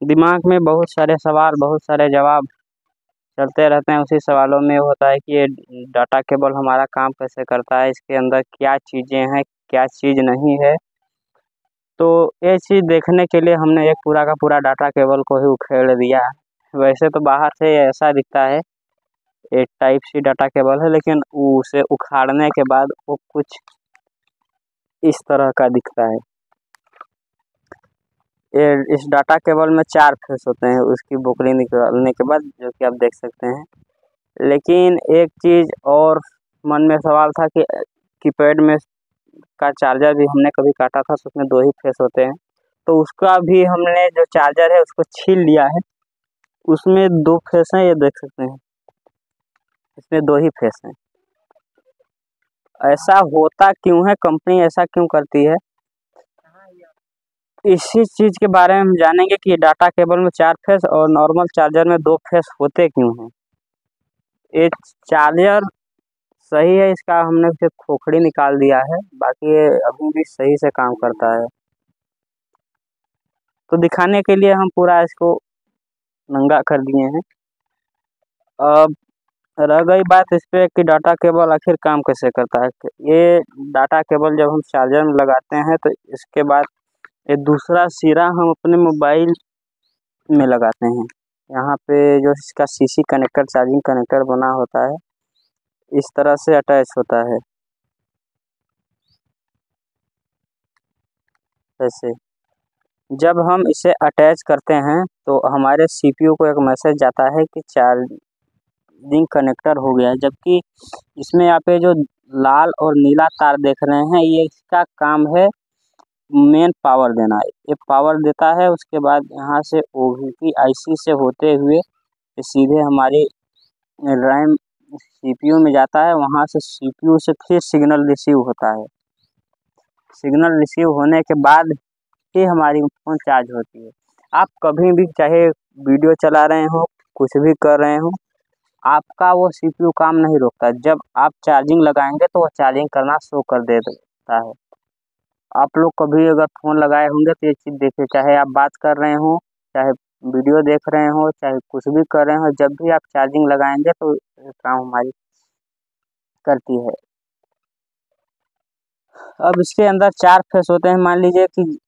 दिमाग में बहुत सारे सवाल, बहुत सारे जवाब चलते रहते हैं। उसी सवालों में होता है कि ये डाटा केबल हमारा काम कैसे करता है, इसके अंदर क्या चीज़ें हैं, क्या चीज़ नहीं है। तो ये चीज़ देखने के लिए हमने एक पूरा का पूरा डाटा केबल को ही उखेड़ दिया है। वैसे तो बाहर से ऐसा दिखता है, एक टाइप सी डाटा केबल है, लेकिन उसे उखाड़ने के बाद वो कुछ इस तरह का दिखता है। ये इस डाटा केबल में 4 फेस होते हैं उसकी बुकड़ी निकालने के बाद, जो कि आप देख सकते हैं। लेकिन एक चीज़ और मन में सवाल था कि कीपैड में का चार्जर भी हमने कभी काटा था तो उसमें 2 ही फेस होते हैं, तो उसका भी हमने जो चार्जर है उसको छील लिया है, उसमें 2 फेस हैं, ये देख सकते हैं, इसमें 2 ही फेस हैं। ऐसा होता क्यों है, कंपनी ऐसा क्यों करती है, इसी चीज़ के बारे में हम जानेंगे कि डाटा केबल में 4 फेस और नॉर्मल चार्जर में 2 फेस होते क्यों हैं। ये चार्जर सही है, इसका हमने सिर्फ खोखड़ी निकाल दिया है, बाकी ये अभी भी सही से काम करता है। तो दिखाने के लिए हम पूरा इसको नंगा कर दिए हैं। अब रह गई बात इस पे कि डाटा केबल आखिर काम कैसे करता है। ये डाटा केबल जब हम चार्जर में लगाते हैं तो इसके बाद ये दूसरा सिरा हम अपने मोबाइल में लगाते हैं। यहाँ पे जो इसका सीसी कनेक्टर, चार्जिंग कनेक्टर बना होता है, इस तरह से अटैच होता है ऐसे। जब हम इसे अटैच करते हैं तो हमारे सीपीयू को एक मैसेज जाता है कि चार्जिंग कनेक्टर हो गया है, जबकि इसमें आप ये जो लाल और नीला तार देख रहे हैं, ये इसका काम है मेन पावर देना। ये पावर देता है, उसके बाद यहाँ से ओवीपी आईसी से होते हुए ये सीधे हमारी रैम सीपीयू में जाता है, वहाँ से सीपीयू से फिर सिग्नल रिसीव होता है। सिग्नल रिसीव होने के बाद ही हमारी फ़ोन चार्ज होती है। आप कभी भी चाहे वीडियो चला रहे हो, कुछ भी कर रहे हो, आपका वो सीपीयू काम नहीं रोकता। जब आप चार्जिंग लगाएंगे तो वो चार्जिंग करना शो कर देता है। आप लोग कभी अगर फ़ोन लगाए होंगे तो ये चीज़ देखिए, चाहे आप बात कर रहे हो, चाहे वीडियो देख रहे हो, चाहे कुछ भी कर रहे हो, जब भी आप चार्जिंग लगाएंगे तो ये काम हमारी करती है। अब इसके अंदर 4 फेस होते हैं। मान लीजिए कि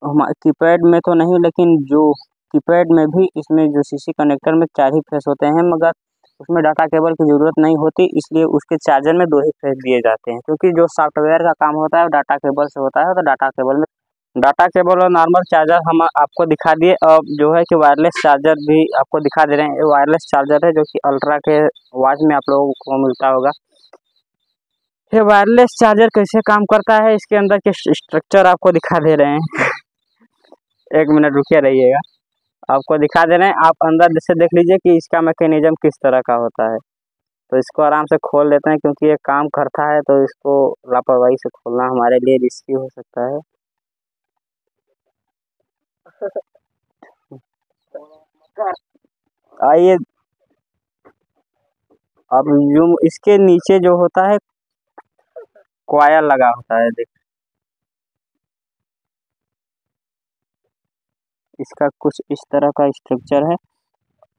कीपैड में तो नहीं, लेकिन जो कीपैड में भी इसमें जो सीसी कनेक्टर में 4 ही फेस होते हैं, मगर उसमें डाटा केबल की ज़रूरत नहीं होती, इसलिए उसके चार्जर में 2 ही फेस दिए जाते हैं, क्योंकि जो सॉफ्टवेयर का काम होता है वो डाटा केबल से होता है। तो डाटा केबल और नॉर्मल चार्जर हम आपको दिखा दिए। अब जो है कि वायरलेस चार्जर भी आपको दिखा दे रहे हैं। ये वायरलेस चार्जर है जो कि अल्ट्रा के वॉच में आप लोगों को मिलता होगा। ये वायरलेस चार्जर कैसे काम करता है, इसके अंदर के स्ट्रक्चर आपको दिखा दे रहे हैं। 1 मिनट रुकिए रहिएगा, आपको दिखा दे रहे हैं। आप अंदर से देख लीजिए कि इसका मैकेनिज्म किस तरह का होता है। तो इसको आराम से खोल लेते हैं, क्योंकि ये काम करता है तो इसको लापरवाही से खोलना हमारे लिए रिस्की हो सकता है। आइए, अब यूं इसके नीचे जो होता है कॉयल लगा होता है, देखिए इसका कुछ इस तरह का स्ट्रक्चर है।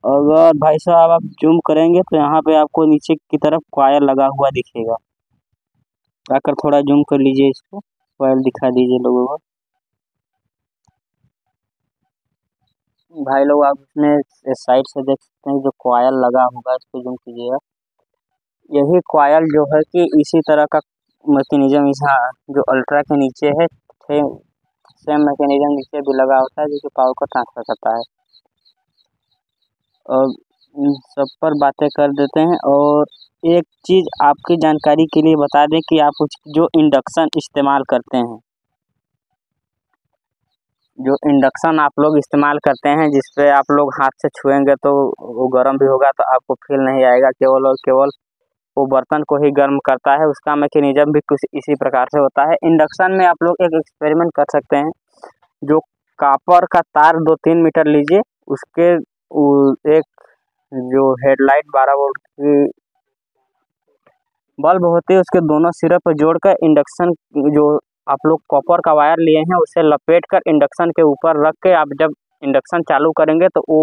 अगर भाई साहब आप जूम करेंगे तो यहाँ पे आपको नीचे की तरफ कॉयल लगा हुआ दिखेगा। आकर थोड़ा जूम कर लीजिए, इसको कॉयल दिखा दीजिए लोगों को। भाई लोग आप इसमें इस साइड से देख सकते हैं जो कॉयल लगा होगा, इसको जूम कीजिएगा। यही कॉयल जो है कि इसी तरह का मैकेनिज्म यहाँ जो अल्ट्रा के नीचे है, सेम मैकेनिज्म नीचे भी लगा होता है, जो कि पावर को ट्रांसफर करता है। और इन सब पर बातें कर देते हैं। और एक चीज़ आपकी जानकारी के लिए बता दें कि आप जो इंडक्शन इस्तेमाल करते हैं, जो इंडक्शन आप लोग इस्तेमाल करते हैं, जिस पे आप लोग हाथ से छुएंगे तो वो गर्म भी होगा, तो आपको फील नहीं आएगा, केवल और केवल वो बर्तन को ही गर्म करता है। उसका मैकेनिज्म भी कुछ इसी प्रकार से होता है। इंडक्शन में आप लोग एक एक्सपेरिमेंट कर सकते हैं। जो कॉपर का तार 2-3 मीटर लीजिए, उसके एक जो हेडलाइट 12 वोल्ट की बल्ब होती है, उसके दोनों सिरे पर जोड़कर इंडक्शन जो आप लोग कॉपर का वायर लिए हैं उसे लपेट कर इंडक्शन के ऊपर रख के आप जब इंडक्शन चालू करेंगे तो वो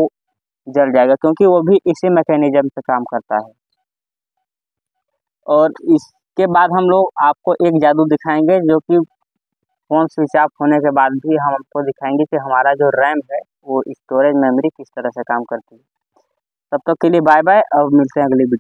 जल जाएगा, क्योंकि वो भी इसी मैकेनिज़्म से काम करता है। और इसके बाद हम लोग आपको एक जादू दिखाएंगे, जो कि फ़ोन स्विच ऑफ होने के बाद भी हम आपको दिखाएंगे कि हमारा जो रैम है वो स्टोरेज मेमोरी किस तरह से काम करती है। तब तक के लिए बाय बाय, और मिलते हैं अगली वीडियो।